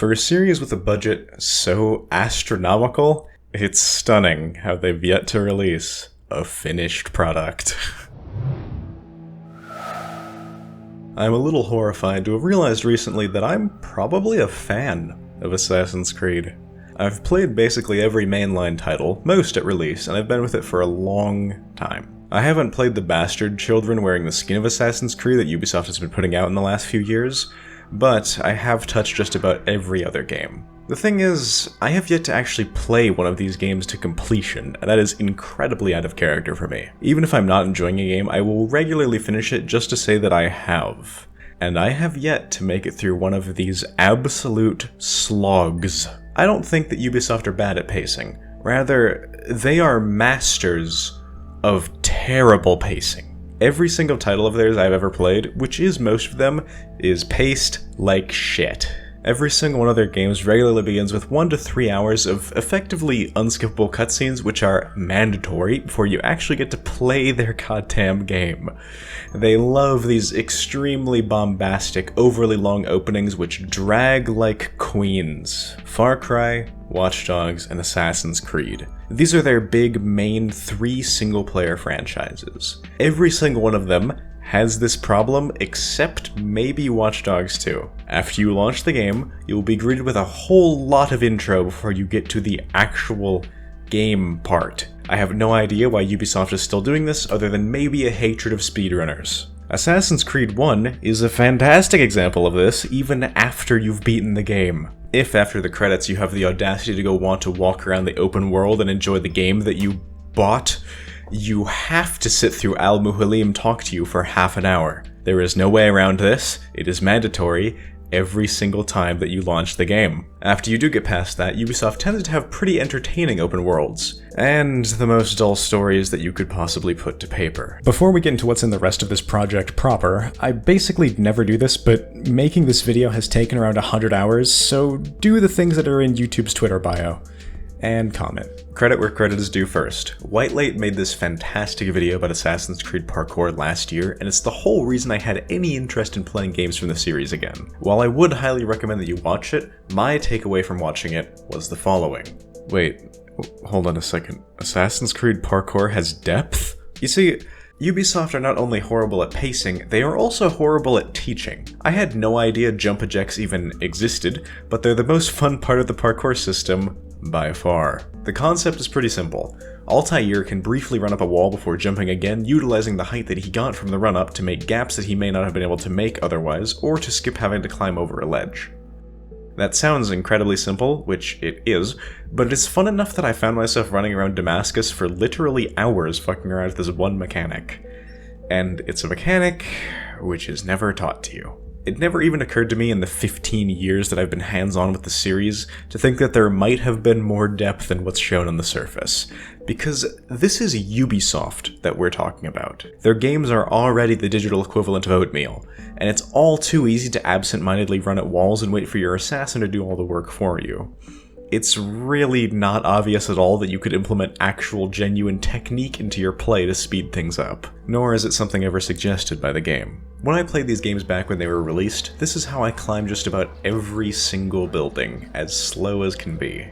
For a series with a budget so astronomical, it's stunning how they've yet to release a finished product. I'm a little horrified to have realized recently that I'm probably a fan of Assassin's Creed. I've played basically every mainline title, most at release, and I've been with it for a long time. I haven't played the bastard children wearing the skin of Assassin's Creed that Ubisoft has been putting out in the last few years, but I have touched just about every other game. The thing is, I have yet to actually play one of these games to completion, and that is incredibly out of character for me. Even if I'm not enjoying a game, I will regularly finish it just to say that I have. And I have yet to make it through one of these absolute slogs. I don't think that Ubisoft are bad at pacing. Rather, they are masters of terrible pacing. Every single title of theirs I've ever played, which is most of them, is paced like shit. Every single one of their games regularly begins with 1 to 3 hours of effectively unskippable cutscenes, which are mandatory before you actually get to play their goddamn game. They love these extremely bombastic, overly long openings which drag like queens. Far Cry, Watch Dogs, and Assassin's Creed. These are their big main 3 single-player franchises. Every single one of them has this problem, except maybe Watch Dogs 2. After you launch the game, you will be greeted with a whole lot of intro before you get to the actual game part. I have no idea why Ubisoft is still doing this, other than maybe a hatred of speedrunners. Assassin's Creed 1 is a fantastic example of this, even after you've beaten the game. If after the credits you have the audacity to go want to walk around the open world and enjoy the game that you bought, you have to sit through Al-Muhalim talk to you for half an hour. There is no way around this. It is mandatory every single time that you launch the game. After you do get past that, Ubisoft tends to have pretty entertaining open worlds, and the most dull stories that you could possibly put to paper. Before we get into what's in the rest of this project proper, I basically never do this, but making this video has taken around 100 hours, so do the things that are in YouTube's Twitter bio. And comment. Credit where credit is due first. Whitelight made this fantastic video about Assassin's Creed parkour last year, and it's the whole reason I had any interest in playing games from the series again. While I would highly recommend that you watch it, my takeaway from watching it was the following. Wait, hold on a second. Assassin's Creed parkour has depth? You see, Ubisoft are not only horrible at pacing, they are also horrible at teaching. I had no idea jump ejects even existed, but they're the most fun part of the parkour system by far. The concept is pretty simple. Altair can briefly run up a wall before jumping again, utilizing the height that he got from the run-up to make gaps that he may not have been able to make otherwise, or to skip having to climb over a ledge. That sounds incredibly simple, which it is, but it's fun enough that I found myself running around Damascus for literally hours fucking around with this one mechanic. And it's a mechanic which is never taught to you. It never even occurred to me in the 15 years that I've been hands-on with the series to think that there might have been more depth than what's shown on the surface. Because this is Ubisoft that we're talking about. Their games are already the digital equivalent of oatmeal, and it's all too easy to absent-mindedly run at walls and wait for your assassin to do all the work for you. It's really not obvious at all that you could implement actual genuine technique into your play to speed things up, nor is it something ever suggested by the game. When I played these games back when they were released, this is how I climbed just about every single building, as slow as can be.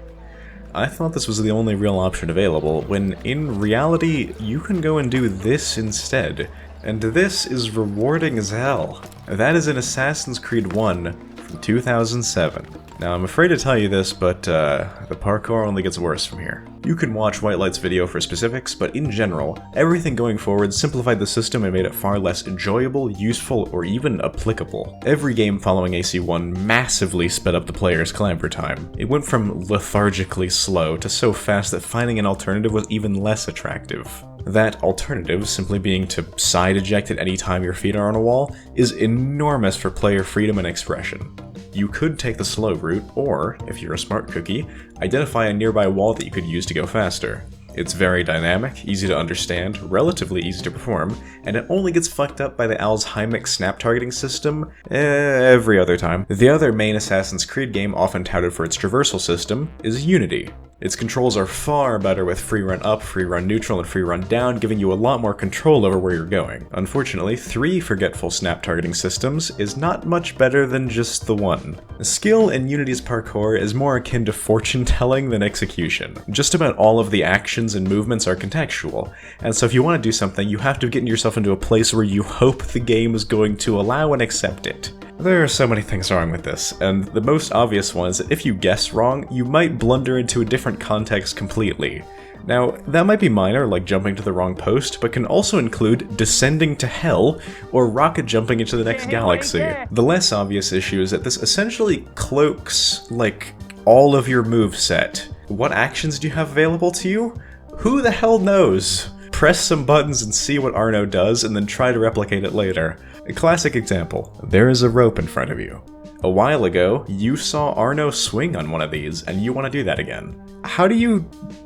I thought this was the only real option available, when in reality, you can go and do this instead. And this is rewarding as hell. That is in Assassin's Creed 1 from 2007. Now, I'm afraid to tell you this, but the parkour only gets worse from here. You can watch Whitelight's video for specifics, but in general, everything going forward simplified the system and made it far less enjoyable, useful, or even applicable. Every game following AC1 massively sped up the player's clamber time. It went from lethargically slow to so fast that finding an alternative was even less attractive. That alternative, simply being to side eject at any time your feet are on a wall, is enormous for player freedom and expression. You could take the slow route, or, if you're a smart cookie, identify a nearby wall that you could use to go faster. It's very dynamic, easy to understand, relatively easy to perform, and it only gets fucked up by the Alzheimer's snap targeting system every other time. The other main Assassin's Creed game often touted for its traversal system is Unity. Its controls are far better with free run up, free run neutral, and free run down, giving you a lot more control over where you're going. Unfortunately, 3 forgetful snap targeting systems is not much better than just the 1. Skill in Unity's parkour is more akin to fortune telling than execution. Just about all of the actions and movements are contextual, and so if you want to do something, you have to get yourself into a place where you hope the game is going to allow and accept it. There are so many things wrong with this, and the most obvious one is that if you guess wrong, you might blunder into a different context completely. Now, that might be minor, like jumping to the wrong post, but can also include descending to hell or rocket jumping into the next galaxy. The less obvious issue is that this essentially cloaks, like, all of your moveset. What actions do you have available to you? Who the hell knows? Press some buttons and see what Arno does, and then try to replicate it later. A classic example, there is a rope in front of you. A while ago, you saw Arno swing on one of these, and you want to do that again. How do you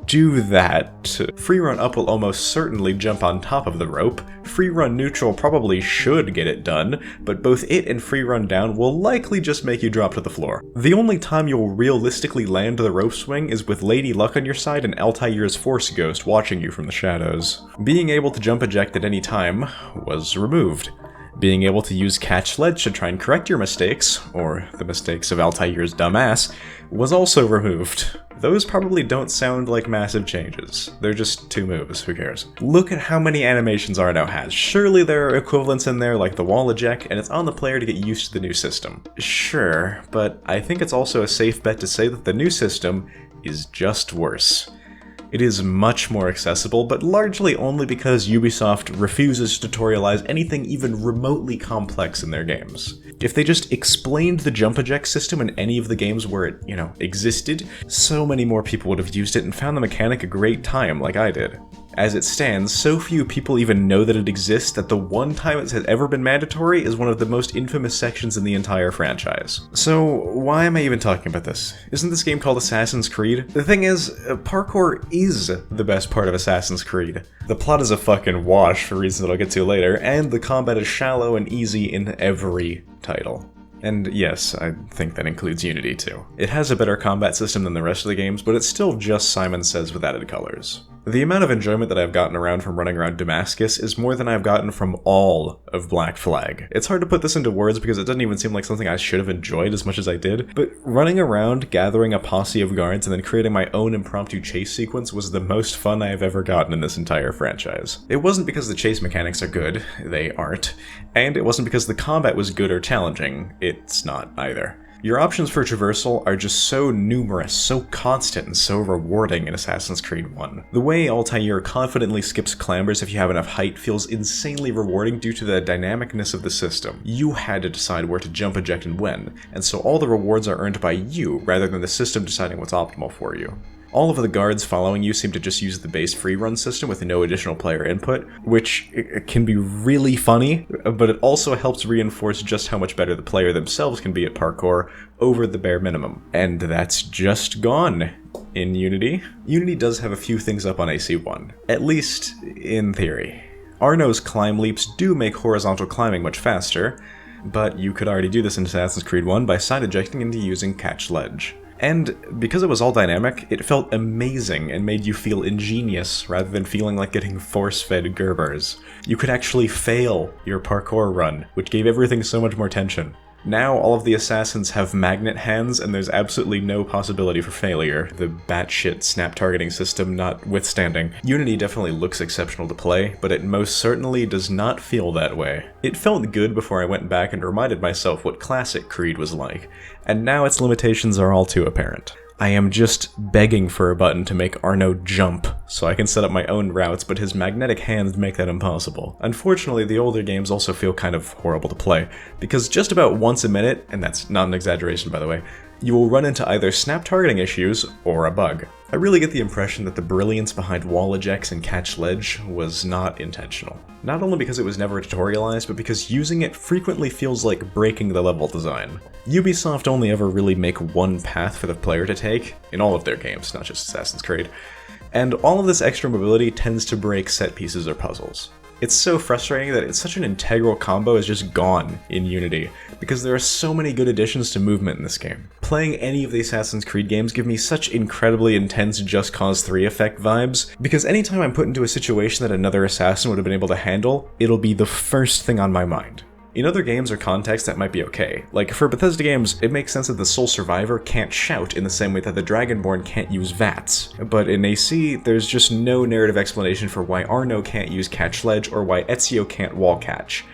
do that? Free run up will almost certainly jump on top of the rope. Free run neutral probably should get it done, but both it and free run down will likely just make you drop to the floor. The only time you'll realistically land the rope swing is with Lady Luck on your side and Altair's Force Ghost watching you from the shadows. Being able to jump eject at any time was removed. Being able to use catch ledge to try and correct your mistakes, or the mistakes of Altair's dumbass, was also removed. Those probably don't sound like massive changes. They're just 2 moves, who cares? Look at how many animations Arno has. Surely there are equivalents in there like the wall eject, and it's on the player to get used to the new system. Sure, but I think it's also a safe bet to say that the new system is just worse. It is much more accessible, but largely only because Ubisoft refuses to tutorialize anything even remotely complex in their games. If they just explained the jump eject system in any of the games where it, existed, so many more people would have used it and found the mechanic a great time, like I did. As it stands, so few people even know that it exists that the one time it has ever been mandatory is one of the most infamous sections in the entire franchise. So why am I even talking about this? Isn't this game called Assassin's Creed? The thing is, parkour is the best part of Assassin's Creed. The plot is a fucking wash for reasons that I'll get to later, and the combat is shallow and easy in every title. And yes, I think that includes Unity too. It has a better combat system than the rest of the games, but it's still just Simon Says with added colors. The amount of enjoyment that I've gotten around from running around Damascus is more than I've gotten from all of Black Flag. It's hard to put this into words because it doesn't even seem like something I should have enjoyed as much as I did, but running around, gathering a posse of guards, and then creating my own impromptu chase sequence was the most fun I have ever gotten in this entire franchise. It wasn't because the chase mechanics are good, they aren't, and it wasn't because the combat was good or challenging, it's not either. Your options for traversal are just so numerous, so constant, and so rewarding in Assassin's Creed 1. The way Altair confidently skips clambers if you have enough height feels insanely rewarding due to the dynamicness of the system. You had to decide where to jump, eject, and when, and so all the rewards are earned by you rather than the system deciding what's optimal for you. All of the guards following you seem to just use the base free run system with no additional player input, which can be really funny, but it also helps reinforce just how much better the player themselves can be at parkour over the bare minimum. And that's just gone in Unity. Unity does have a few things up on AC1, at least in theory. Arno's climb leaps do make horizontal climbing much faster, but you could already do this in Assassin's Creed 1 by side ejecting into using catch ledge. And because it was all dynamic, it felt amazing and made you feel ingenious rather than feeling like getting force-fed Gerbers. You could actually fail your parkour run, which gave everything so much more tension. Now all of the assassins have magnet hands and there's absolutely no possibility for failure, the batshit snap targeting system notwithstanding. Unity definitely looks exceptional to play, but it most certainly does not feel that way. It felt good before I went back and reminded myself what classic Creed was like, and now its limitations are all too apparent. I am just begging for a button to make Arno jump, so I can set up my own routes, but his magnetic hands make that impossible. Unfortunately, the older games also feel kind of horrible to play, because just about once a minute, and that's not an exaggeration by the way, you will run into either snap targeting issues or a bug. I really get the impression that the brilliance behind wall ejects and catch ledge was not intentional. Not only because it was never tutorialized, but because using it frequently feels like breaking the level design. Ubisoft only ever really make one path for the player to take, in all of their games, not just Assassin's Creed, and all of this extra mobility tends to break set pieces or puzzles. It's so frustrating that it's such an integral combo is just gone in Unity, because there are so many good additions to movement in this game. Playing any of the Assassin's Creed games give me such incredibly intense Just Cause 3 effect vibes, because anytime I'm put into a situation that another assassin would have been able to handle, it'll be the first thing on my mind. In other games or contexts, that might be okay. Like, for Bethesda games, it makes sense that the sole survivor can't shout in the same way that the Dragonborn can't use VATS. But in AC, there's just no narrative explanation for why Arno can't use catch ledge or why Ezio can't wall catch.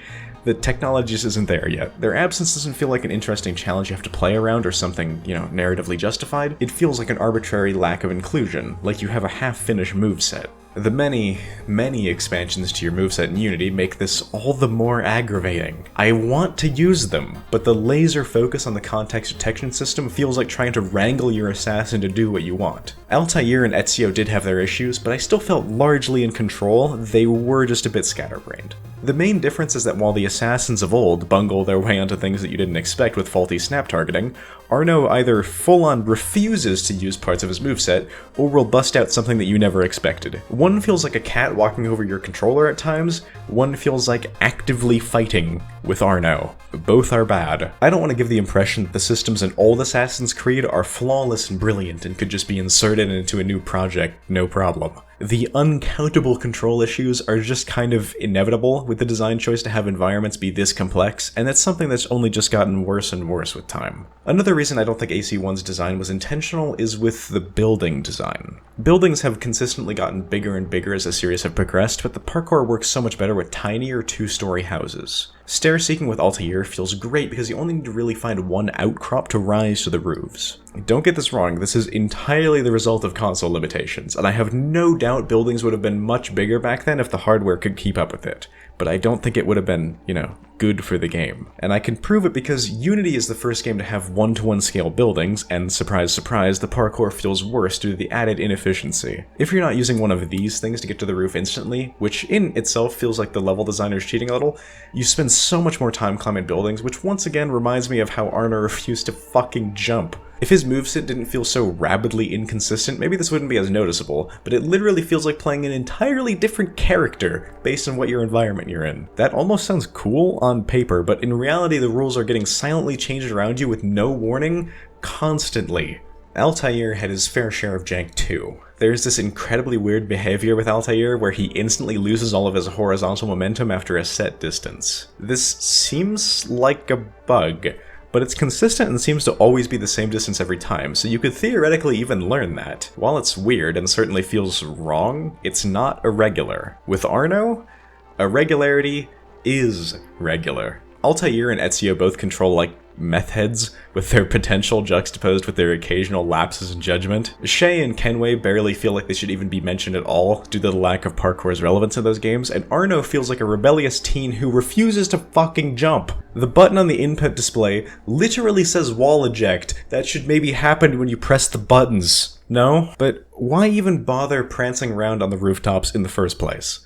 The technology just isn't there yet. Their absence doesn't feel like an interesting challenge you have to play around or something, narratively justified. It feels like an arbitrary lack of inclusion, like you have a half-finished moveset. The many, many expansions to your moveset in Unity make this all the more aggravating. I want to use them, but the laser focus on the context detection system feels like trying to wrangle your assassin to do what you want. Altair and Ezio did have their issues, but I still felt largely in control. They were just a bit scatterbrained. The main difference is that while the assassins of old bungle their way onto things that you didn't expect with faulty snap targeting, Arno either full-on refuses to use parts of his moveset, or will bust out something that you never expected. One feels like a cat walking over your controller at times, one feels like actively fighting with Arno. Both are bad. I don't want to give the impression that the systems in old Assassin's Creed are flawless and brilliant and could just be inserted into a new project, no problem. The uncountable control issues are just kind of inevitable with the design choice to have environments be this complex, and that's something that's only just gotten worse and worse with time. Another reason I don't think AC1's design was intentional is with the building design. Buildings have consistently gotten bigger and bigger as the series have progressed, but the parkour works so much better with tinier two-story houses. Stair-seeking with Altair feels great because you only need to really find one outcrop to rise to the roofs. Don't get this wrong, this is entirely the result of console limitations, and I have no doubt buildings would have been much bigger back then if the hardware could keep up with it. But I don't think it would have been, good for the game. And I can prove it because Unity is the first game to have one-to-one scale buildings, and surprise surprise, the parkour feels worse due to the added inefficiency. If you're not using one of these things to get to the roof instantly, which in itself feels like the level designer's cheating a little, you spend so much more time climbing buildings, which once again reminds me of how Arno refused to fucking jump. If his moveset didn't feel so rabidly inconsistent, maybe this wouldn't be as noticeable, but it literally feels like playing an entirely different character based on what your environment you're in. That almost sounds cool on paper, but in reality the rules are getting silently changed around you with no warning, constantly. Altair had his fair share of jank too. There's this incredibly weird behavior with Altair where he instantly loses all of his horizontal momentum after a set distance. This seems like a bug, but it's consistent and seems to always be the same distance every time, so you could theoretically even learn that. While it's weird and certainly feels wrong, it's not irregular. With Arno, irregularity is regular. Altair and Ezio both control like meth heads, with their potential juxtaposed with their occasional lapses in judgment. Shay and Kenway barely feel like they should even be mentioned at all due to the lack of parkour's relevance in those games, and Arno feels like a rebellious teen who refuses to fucking jump. The button on the input display literally says wall eject. That should maybe happen when you press the buttons. No? But why even bother prancing around on the rooftops in the first place?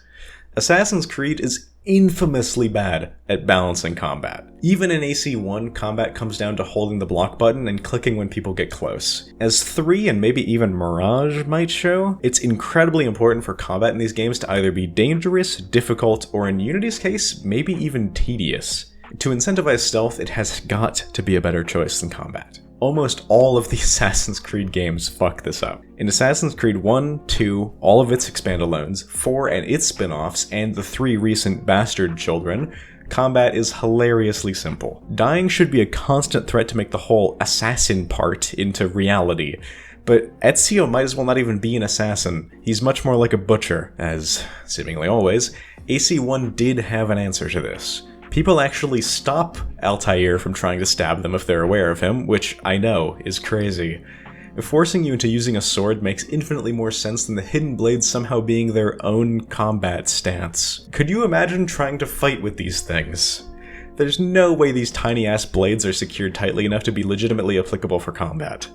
Assassin's Creed is infamously bad at balancing combat. Even in AC1, combat comes down to holding the block button and clicking when people get close. As 3 and maybe even Mirage might show, it's incredibly important for combat in these games to either be dangerous, difficult, or in Unity's case, maybe even tedious. To incentivize stealth, it has got to be a better choice than combat. Almost all of the Assassin's Creed games fuck this up. In Assassin's Creed 1, 2, all of its expandalones, 4 and its spin-offs, and the 3 recent bastard children, combat is hilariously simple. Dying should be a constant threat to make the whole assassin part into reality, but Ezio might as well not even be an assassin. He's much more like a butcher, as, seemingly always, AC1 did have an answer to this. People actually stop Altair from trying to stab them if they're aware of him, which I know is crazy. Forcing you into using a sword makes infinitely more sense than the hidden blades somehow being their own combat stance. Could you imagine trying to fight with these things? There's no way these tiny-ass blades are secured tightly enough to be legitimately applicable for combat.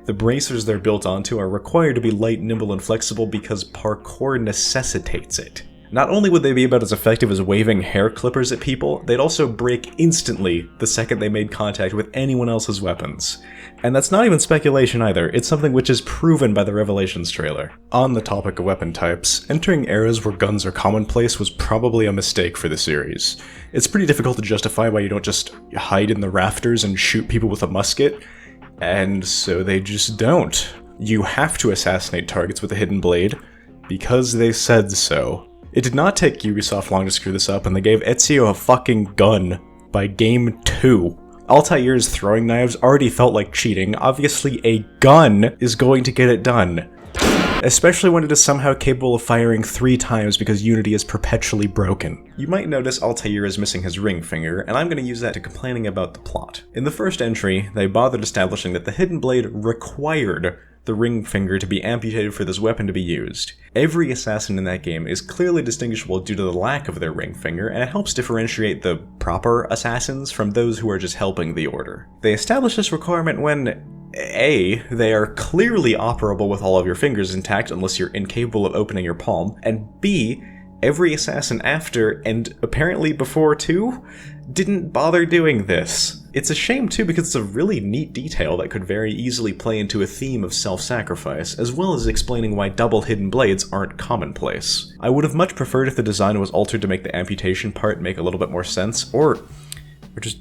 The bracers they're built onto are required to be light, nimble, and flexible because parkour necessitates it. Not only would they be about as effective as waving hair clippers at people, they'd also break instantly the second they made contact with anyone else's weapons. And that's not even speculation either, it's something which is proven by the Revelations trailer. On the topic of weapon types, entering eras where guns are commonplace was probably a mistake for the series. It's pretty difficult to justify why you don't just hide in the rafters and shoot people with a musket, and so they just don't. You have to assassinate targets with a hidden blade, because they said so. It did not take Ubisoft long to screw this up, and they gave Ezio a fucking gun by game 2. Altair's throwing knives already felt like cheating. Obviously, a gun is going to get it done. Especially when it is somehow capable of firing 3 times because Unity is perpetually broken. You might notice Altair is missing his ring finger, and I'm going to use that to complaining about the plot. In the first entry, they bothered establishing that the hidden blade required the ring finger to be amputated for this weapon to be used. Every assassin in that game is clearly distinguishable due to the lack of their ring finger, and it helps differentiate the proper assassins from those who are just helping the order. They established this requirement when A, they are clearly operable with all of your fingers intact unless you're incapable of opening your palm, and B, every assassin after, and apparently before too, didn't bother doing this. It's a shame too because it's a really neat detail that could very easily play into a theme of self-sacrifice, as well as explaining why double hidden blades aren't commonplace. I would have much preferred if the design was altered to make the amputation part make a little bit more sense, or just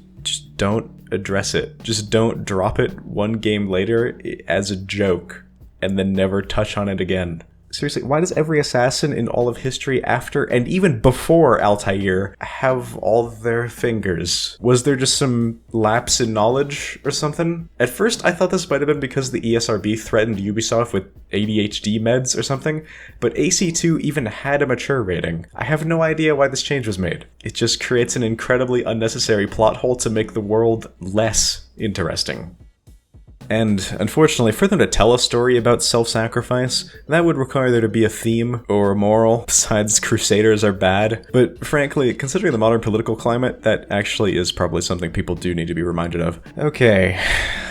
don't address it. Just don't drop it one game later as a joke, and then never touch on it again. Seriously, why does every assassin in all of history after, and even before Altair, have all their fingers? Was there just some lapse in knowledge or something? At first, I thought this might have been because the ESRB threatened Ubisoft with ADHD meds or something, but AC2 even had a mature rating. I have no idea why this change was made. It just creates an incredibly unnecessary plot hole to make the world less interesting. And, unfortunately, for them to tell a story about self-sacrifice, that would require there to be a theme or a moral, besides Crusaders are bad. But frankly, considering the modern political climate, that actually is probably something people do need to be reminded of. Okay,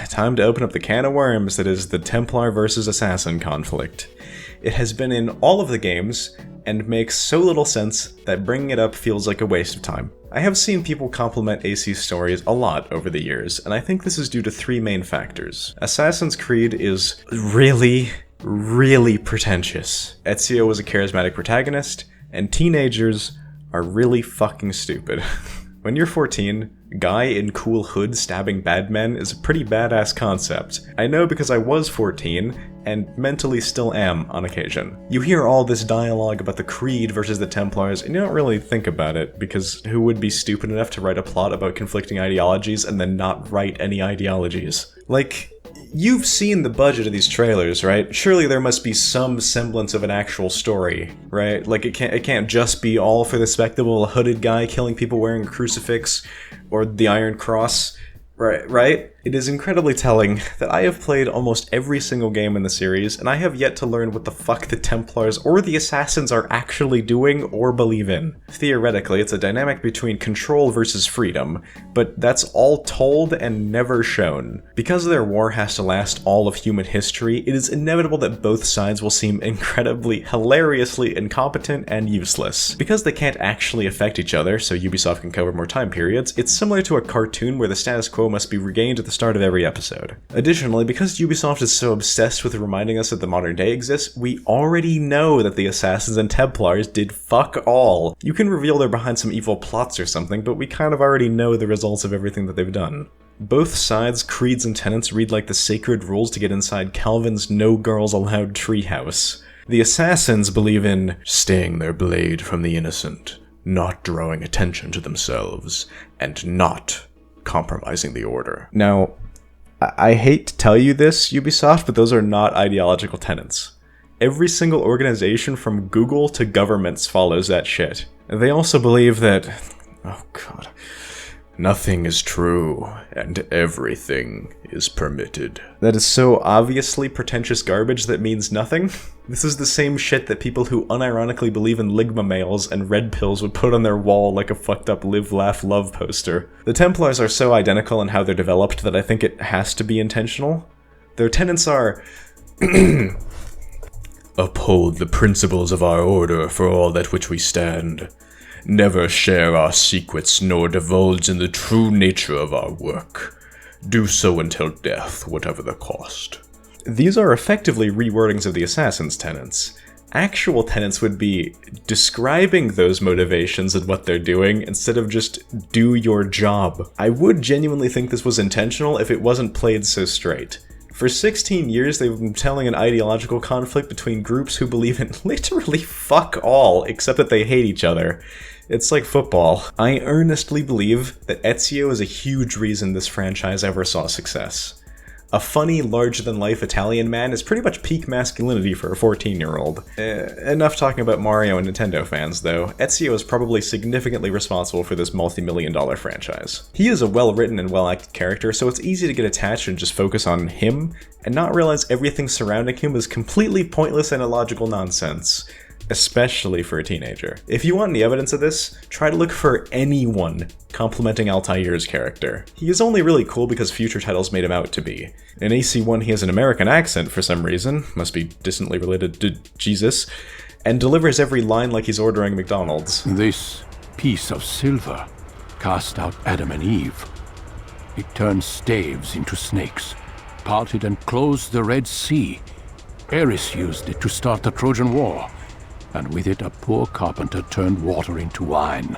time to open up the can of worms that is the Templar versus Assassin conflict. It has been in all of the games, and makes so little sense that bringing it up feels like a waste of time. I have seen people compliment AC's stories a lot over the years, and I think this is due to 3 main factors. Assassin's Creed is really pretentious. Ezio was a charismatic protagonist, and teenagers are really fucking stupid. When you're 14, guy in cool hood stabbing bad men is a pretty badass concept. I know because I was 14, and mentally still am on occasion. You hear all this dialogue about the Creed versus the Templars, and you don't really think about it, because who would be stupid enough to write a plot about conflicting ideologies and then not write any ideologies? Like, you've seen the budget of these trailers, right? Surely there must be some semblance of an actual story, right? Like, it can't just be all for the spectacle of a hooded guy killing people wearing a crucifix, or the Iron Cross, right? It is incredibly telling that I have played almost every single game in the series, and I have yet to learn what the fuck the Templars or the Assassins are actually doing or believe in. Theoretically, it's a dynamic between control versus freedom, but that's all told and never shown. Because their war has to last all of human history, it is inevitable that both sides will seem incredibly, hilariously incompetent and useless. Because they can't actually affect each other, so Ubisoft can cover more time periods, it's similar to a cartoon where the status quo must be regained at the start of every episode. Additionally, because Ubisoft is so obsessed with reminding us that the modern day exists, we already know that the Assassins and Templars did fuck all. You can reveal they're behind some evil plots or something, but we kind of already know the results of everything that they've done. Both sides' creeds and tenets read like the sacred rules to get inside Calvin's no girls allowed treehouse. The Assassins believe in staying their blade from the innocent, not drawing attention to themselves, and not compromising the order. Now, I hate to tell you this, Ubisoft, but those are not ideological tenets. Every single organization from Google to governments follows that shit. They also believe that, oh god, nothing is true and everything is permitted. That is so obviously pretentious garbage that means nothing. This is the same shit that people who unironically believe in Ligma males and red pills would put on their wall like a fucked up live, laugh, love poster. The Templars are so identical in how they're developed that I think it has to be intentional. Their tenets are Uphold the principles of our order for all that which we stand. Never share our secrets nor divulge in the true nature of our work. Do so until death, whatever the cost. These are effectively rewordings of the Assassin's tenets. Actual tenets would be describing those motivations and what they're doing instead of just do your job. I would genuinely think this was intentional if it wasn't played so straight. For 16 years, they've been telling an ideological conflict between groups who believe in literally fuck all, except that they hate each other. It's like football. I earnestly believe that Ezio is a huge reason this franchise ever saw success. A funny, larger-than-life Italian man is pretty much peak masculinity for a 14-year-old. Enough talking about Mario and Nintendo fans, though. Ezio is probably significantly responsible for this multi-million-dollar franchise. He is a well-written and well-acted character, so it's easy to get attached and just focus on him, and not realize everything surrounding him is completely pointless and illogical nonsense. Especially for a teenager. If you want any evidence of this, try to look for anyone complimenting Altair's character. He is only really cool because future titles made him out to be. In AC1 he has an American accent for some reason, must be distantly related to Jesus, and delivers every line like he's ordering McDonald's. This piece of silver cast out Adam and Eve. It turned staves into snakes, parted and closed the Red Sea. Ares used it to start the Trojan War. And with it, a poor carpenter turned water into wine.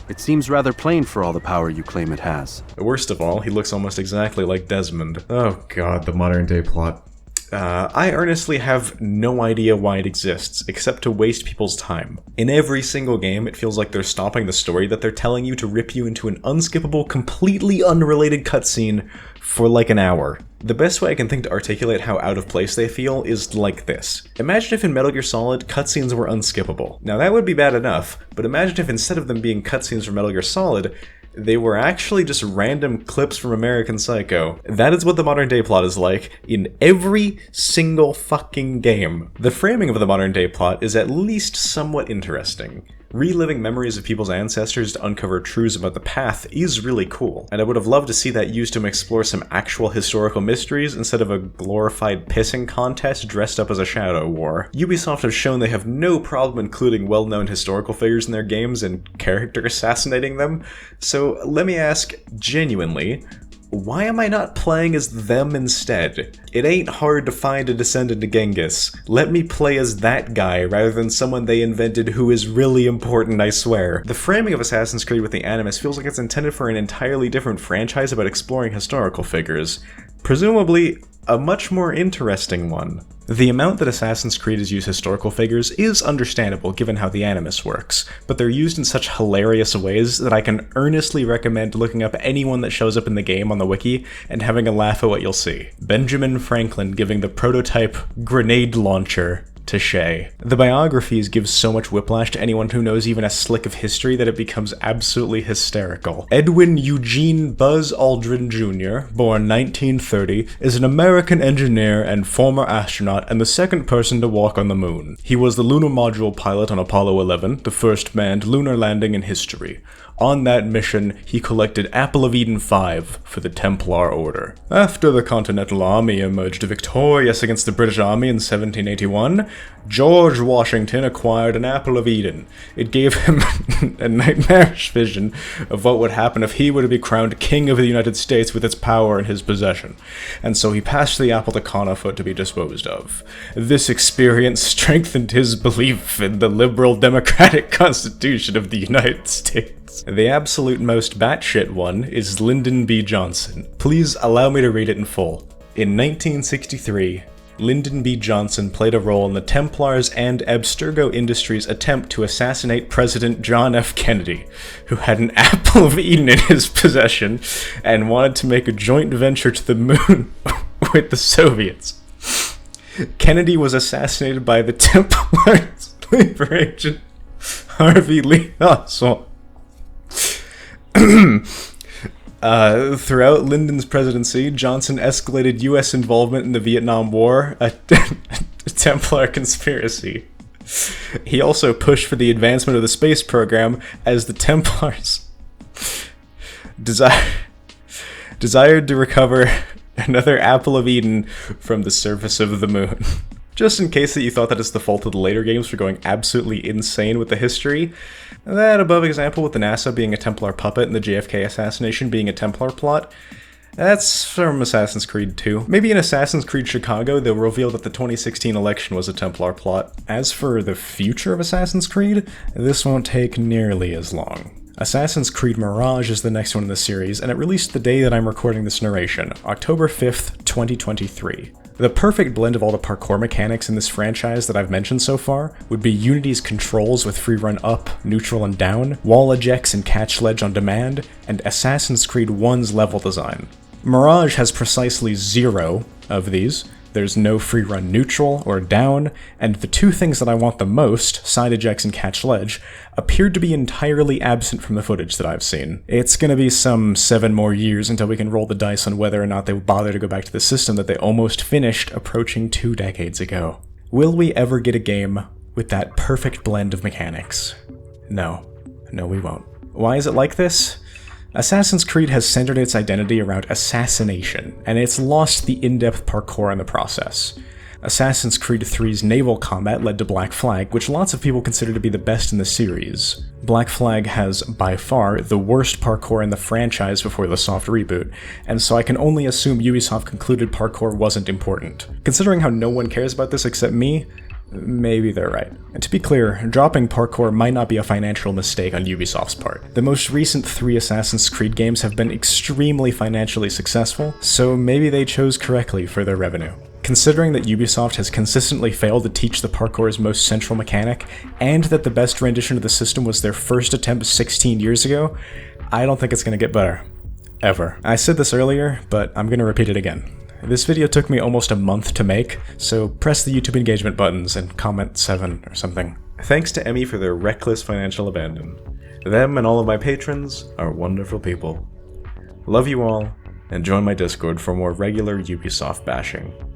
It seems rather plain for all the power you claim it has. Worst of all, he looks almost exactly like Desmond. Oh god, the modern day plot. I earnestly have no idea why it exists, except to waste people's time. In every single game, it feels like they're stopping the story that they're telling you to rip you into an unskippable, completely unrelated cutscene for like an hour. The best way I can think to articulate how out of place they feel is like this. Imagine if in Metal Gear Solid, cutscenes were unskippable. Now that would be bad enough, but imagine if instead of them being cutscenes from Metal Gear Solid, they were actually just random clips from American Psycho. That is what the modern day plot is like in every single fucking game. The framing of the modern day plot is at least somewhat interesting. Reliving memories of people's ancestors to uncover truths about the path is really cool, and I would have loved to see that used to explore some actual historical mysteries instead of a glorified pissing contest dressed up as a shadow war. Ubisoft have shown they have no problem including well-known historical figures in their games and character assassinating them, so let me ask, genuinely, why am I not playing as them instead? It ain't hard to find a descendant of Genghis. Let me play as that guy rather than someone they invented who is really important, I swear. The framing of Assassin's Creed with the Animus feels like it's intended for an entirely different franchise about exploring historical figures. Presumably, a much more interesting one. The amount that Assassin's Creed has used historical figures is understandable given how the Animus works, but they're used in such hilarious ways that I can earnestly recommend looking up anyone that shows up in the game on the wiki and having a laugh at what you'll see. Benjamin Franklin giving the prototype grenade launcher to Shay. The biographies give so much whiplash to anyone who knows even a slick of history that it becomes absolutely hysterical. Edwin Eugene Buzz Aldrin Jr., born 1930, is an American engineer and former astronaut and the second person to walk on the moon. He was the lunar module pilot on Apollo 11, the first manned lunar landing in history. On that mission, he collected Apple of Eden 5 for the Templar Order. After the Continental Army emerged victorious against the British Army in 1781, George Washington acquired an Apple of Eden. It gave him a nightmarish vision of what would happen if he were to be crowned King of the United States with its power in his possession, and so he passed the apple to Conifer to be disposed of. This experience strengthened his belief in the liberal democratic constitution of the United States. The absolute most batshit one is Lyndon B. Johnson. Please allow me to read it in full. In 1963, Lyndon B. Johnson played a role in the Templars and Abstergo Industries' attempt to assassinate President John F. Kennedy, who had an Apple of Eden in his possession and wanted to make a joint venture to the moon with the Soviets. Kennedy was assassinated by the Templars' sleeper agent, Harvey Lee Oswald. Throughout Lyndon's presidency, Johnson escalated U.S. involvement in the Vietnam War, a Templar conspiracy. He also pushed for the advancement of the space program as the Templars desired to recover another Apple of Eden from the surface of the moon. Just in case that you thought that it's the fault of the later games for going absolutely insane with the history, that above example with the NASA being a Templar puppet and the JFK assassination being a Templar plot, that's from Assassin's Creed 2. Maybe in Assassin's Creed Chicago, they'll reveal that the 2016 election was a Templar plot. As for the future of Assassin's Creed, this won't take nearly as long. Assassin's Creed Mirage is the next one in the series, and it released the day that I'm recording this narration, October 5th, 2023. The perfect blend of all the parkour mechanics in this franchise that I've mentioned so far would be Unity's controls with free run up, neutral and down, wall ejects and catch ledge on demand, and Assassin's Creed 1's level design. Mirage has precisely 0 of these. There's no free run neutral or down, and the two things that I want the most, side ejects and catch ledge, appeared to be entirely absent from the footage that I've seen. It's gonna be some 7 more years until we can roll the dice on whether or not they will bother to go back to the system that they almost finished approaching 2 decades ago. Will we ever get a game with that perfect blend of mechanics? No. No, we won't. Why is it like this? Assassin's Creed has centered its identity around assassination, and it's lost the in-depth parkour in the process. Assassin's Creed 3's naval combat led to Black Flag, which lots of people consider to be the best in the series. Black Flag has, by far, the worst parkour in the franchise before the soft reboot, and so I can only assume Ubisoft concluded parkour wasn't important. Considering how no one cares about this except me, maybe they're right. And to be clear, dropping parkour might not be a financial mistake on Ubisoft's part. The most recent 3 Assassin's Creed games have been extremely financially successful, so maybe they chose correctly for their revenue. Considering that Ubisoft has consistently failed to teach the parkour's most central mechanic, and that the best rendition of the system was their first attempt 16 years ago, I don't think it's gonna get better. Ever. I said this earlier, but I'm gonna repeat it again. This video took me almost a month to make, so press the YouTube engagement buttons and comment 7 or something. Thanks to Emmy for their reckless financial abandon. Them and all of my patrons are wonderful people. Love you all, and join my Discord for more regular Ubisoft bashing.